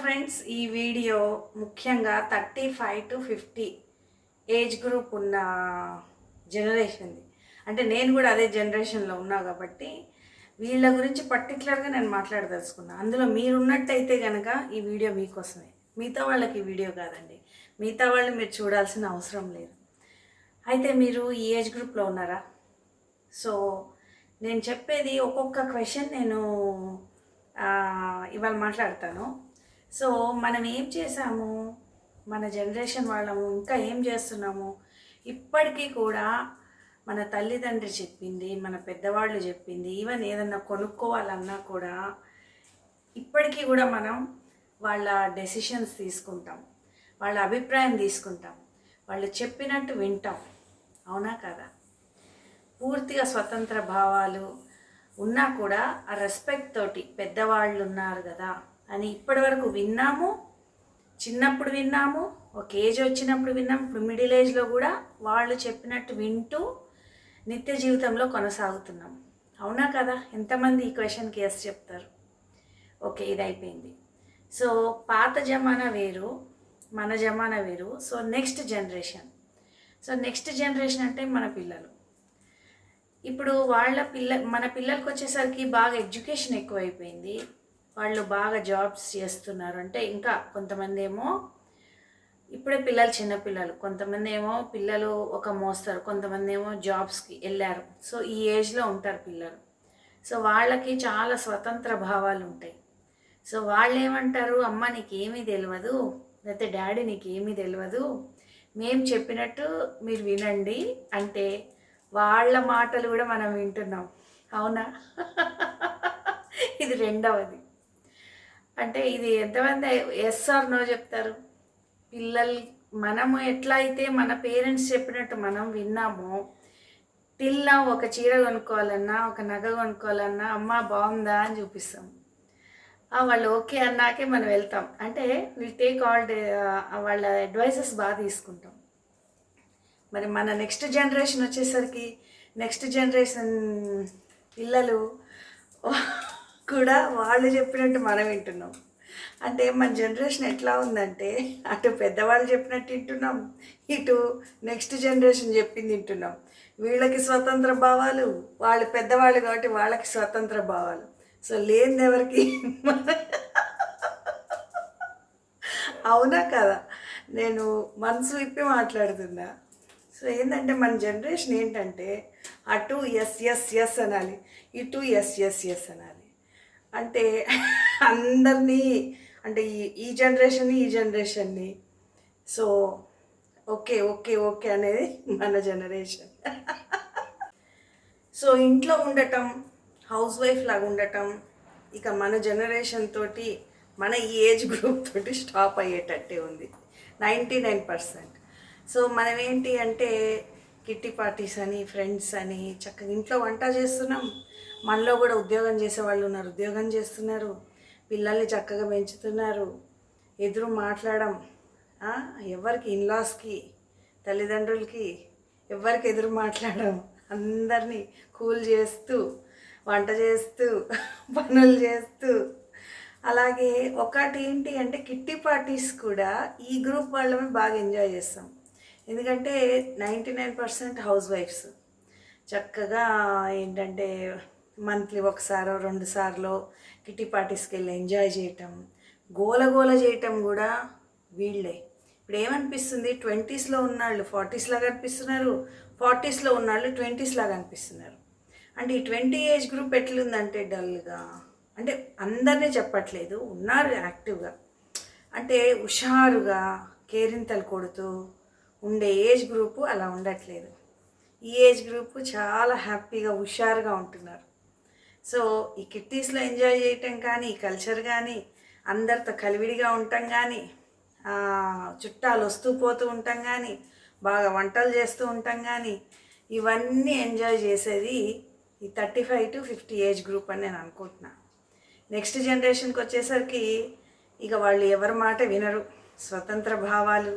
Friends, ఈ video ముఖ్యంగా 35 to 50 age group ఉన్న జనరేషన్ది. అంటే నేను కూడా అదే జనరేషన్లో ఉన్నా కాబట్టి వీళ్ళ గురించి పర్టికులర్గా నేను మాట్లాడదలుచుకున్నా. అందులో మీరున్నట్టయితే కనుక ఈ వీడియో మీకోసమే, మిగతా వాళ్ళకి ఈ వీడియో కాదండి. మిగతా వాళ్ళు మీరు చూడాల్సిన అవసరం లేదు. అయితే మీరు ఈ ఏజ్ గ్రూప్లో ఉన్నారా? సో నేను చెప్పేది ఒక్కొక్క క్వశ్చన్ నేను ఇవాళ మాట్లాడతాను. సో మనం ఏం చేసాము, మన జనరేషన్ వాళ్ళము ఇంకా ఏం చేస్తున్నాము, ఇప్పటికీ కూడా మన తల్లిదండ్రి చెప్పింది, మన పెద్దవాళ్ళు చెప్పింది, ఈవెన్ ఏదన్నా కొనుక్కోవాలన్నా కూడా ఇప్పటికీ కూడా మనం వాళ్ళ డెసిషన్స్ తీసుకుంటాం, వాళ్ళ అభిప్రాయం తీసుకుంటాం, వాళ్ళు చెప్పినట్టు వింటాం. అవునా కదా? పూర్తిగా స్వతంత్ర భావాలు ఉన్నా కూడా ఆ రెస్పెక్ట్ తోటి పెద్దవాళ్ళు ఉన్నారు కదా అని ఇప్పటి వరకు విన్నాము. చిన్నప్పుడు విన్నాము, ఒక ఏజ్ వచ్చినప్పుడు విన్నాము, ఇప్పుడు మిడిల్ ఏజ్లో కూడా వాళ్ళు చెప్పినట్టు వింటూ నిత్య జీవితంలో కొనసాగుతున్నాం. అవునా కదా? ఎంతమంది ఈ క్వశ్చన్కి ఎస్ చెప్తారు? ఓకే, ఇది అయిపోయింది. సో పాత జమానా వేరు, మన జమానా వేరు. సో నెక్స్ట్ జనరేషన్ అంటే మన పిల్లలు. ఇప్పుడు మన పిల్లలకి వచ్చేసరికి బాగా ఎడ్యుకేషన్ ఎక్కువైపోయింది. వాళ్ళు బాగా జాబ్స్ చేస్తున్నారు. అంటే ఇంకా కొంతమంది ఏమో ఇప్పుడే చిన్నపిల్లలు, కొంతమంది ఏమో పిల్లలు ఒక మోస్తారు, కొంతమంది ఏమో జాబ్స్కి వెళ్ళారు. సో ఈ ఏజ్లో ఉంటారు పిల్లలు. సో వాళ్ళకి చాలా స్వతంత్ర భావాలు ఉంటాయి. సో వాళ్ళు ఏమంటారు, అమ్మ నీకేమీ తెలియదు, లేకపోతే డాడీ నీకేమీ తెలియదు, మేము చెప్పినట్టు మీరు వినండి అంటే వాళ్ళ మాటలు కూడా మనం వింటున్నాం. అవునా? ఇది రెండవది. అంటే ఇది ఎంతమంది ఎస్ ఆర్ నో చెప్తారు? పిల్లలు మనము ఎట్లా అయితే మన పేరెంట్స్ చెప్పినట్టు మనం విన్నామో, టిల్లా ఒక చీర కొనుక్కోవాలన్నా, ఒక నగ కొనుక్కోవాలన్నా అమ్మ బాగుందా అని చూపిస్తాం. వాళ్ళు ఓకే అన్నాకే మనం వెళ్తాం. అంటే విల్ టేక్ ఆల్ వాళ్ళ అడ్వైజెస్ బాగా తీసుకుంటాం. మరి మన నెక్స్ట్ జనరేషన్ వచ్చేసరికి నెక్స్ట్ జనరేషన్ పిల్లలు కూడా వాళ్ళు చెప్పినట్టు మనం వింటున్నాం. అంటే మన జనరేషన్ ఎట్లా ఉందంటే, అటు పెద్దవాళ్ళు చెప్పినట్టు వింటున్నాం, ఇటు నెక్స్ట్ జనరేషన్ చెప్పింది వింటున్నాం. వీళ్ళకి స్వతంత్ర భావాలు, వాళ్ళు పెద్దవాళ్ళు కాబట్టి వాళ్ళకి స్వతంత్ర భావాలు. సో లేనిది ఎవరికి? అవునా కదా? నేను మనసు విప్పి మాట్లాడుతున్నా. సో ఏంటంటే మన జనరేషన్ ఏంటంటే అటు ఎస్ ఎస్ ఎస్ అనాలి, ఇటు ఎస్ ఎస్ ఎస్ అనాలి. అంటే అందరినీ, అంటే ఈ జనరేషన్ని సో ఓకే ఓకే ఓకే అనేది మన జనరేషన్. సో ఇంట్లో ఉండటం, హౌస్ వైఫ్ లాగా ఉండటం ఇక మన జనరేషన్ తోటి, మన ఈ ఏజ్ గ్రూప్ తోటి స్టాప్ అయ్యేటట్టే ఉంది 99%. సో మనం ఏంటి అంటే కిట్టి పార్టీస్ అని, ఫ్రెండ్స్ అని చక్కగా ఇంట్లో వంట చేస్తున్నాం. మనలో కూడా ఉద్యోగం చేసే వాళ్ళు ఉన్నారు, ఉద్యోగం చేస్తున్నారు, పిల్లల్ని చక్కగా పెంచుతున్నారు. ఎదురు మాట్లాడడం, ఎవరికి ఇన్లాస్కి, తల్లిదండ్రులకి ఎవరికి ఎదురు మాట్లాడడం, అందరినీ కూల్ చేస్తూ, వంట చేస్తూ, పనులు చేస్తూ. అలాగే ఒకటి ఏంటి అంటే కిట్టి పార్టీస్ కూడా ఈ గ్రూప్ వాళ్ళమే బాగా ఎంజాయ్ చేస్తాం. ఎందుకంటే 99% హౌస్ వైఫ్స్ చక్కగా ఏంటంటే మంత్లీ ఒకసారో 2 సార్లు కిట్టి పార్టీస్కి వెళ్ళి ఎంజాయ్ చేయటం, గోల చేయటం కూడా వీళ్ళే. ఇప్పుడు ఏమనిపిస్తుంది, 20స్లో ఉన్నాళ్ళు 40s లాగా అనిపిస్తున్నారు, 40స్లో ఉన్నాళ్ళు 20s లాగా అనిపిస్తున్నారు. అంటే ఈ 20 ఏజ్ గ్రూప్ ఎట్లుందంటే డల్గా, అంటే అందరినీ చెప్పట్లేదు, ఉన్నారు యాక్టివ్గా, అంటే హుషారుగా కేరింతలు కొడుతూ ఉండే ఏజ్ గ్రూపు అలా ఉండట్లేదు. ఈ ఏజ్ గ్రూపు చాలా హ్యాపీగా హుషారుగా ఉంటున్నారు. సో ఈ కిట్టీస్లో ఎంజాయ్ చేయటం కానీ, ఈ కల్చర్ కానీ, అందరితో కలివిడిగా ఉండటం కానీ, చుట్టాలు వస్తూ పోతూ ఉంటాం కానీ, బాగా వంటలు చేస్తూ ఉంటాం కానీ, ఇవన్నీ ఎంజాయ్ చేసేది ఈ 35 to 50 ఏజ్ గ్రూప్ అని నేను అనుకుంటున్నా. నెక్స్ట్ జనరేషన్కి వచ్చేసరికి ఇక వాళ్ళు ఎవరి మాట వినరు, స్వతంత్ర భావాలు,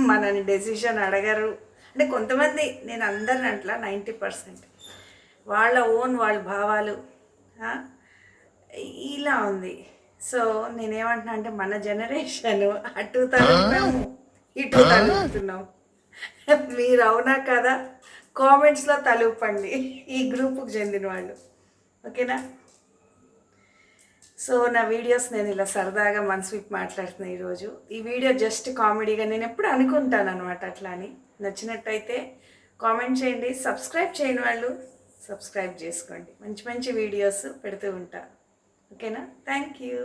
మనని డెసిషన్ అడగరు. అంటే కొంతమంది, నేను అందరిని అట్లా 90% వాళ్ళ ఓన్ వాళ్ళ భావాలు ఇలా ఉంది. సో నేనేమంటున్నా అంటే మన జనరేషన్ అటు తలుపుతున్నాము ఇటు తలుపుతున్నాం. మీరు అవునా కదా కామెంట్స్లో తలుపండి ఈ గ్రూప్కి చెందిన వాళ్ళు. ఓకేనా? సో నా వీడియోస్ నేను ఇలా సరదాగా మనసు విప్పి మాట్లాడుతున్నాను ఈరోజు. ఈ వీడియో జస్ట్ కామెడీగా నేను ఎప్పుడు అనుకుంటాను అనమాట. అట్లా అని నచ్చినట్టయితే కామెంట్ చేయండి. సబ్స్క్రైబ్ చేయని వాళ్ళు సబ్స్క్రైబ్ చేసుకోండి. మంచి మంచి వీడియోస్ పెడుతూ ఉంటా. ఓకేనా? Thank you.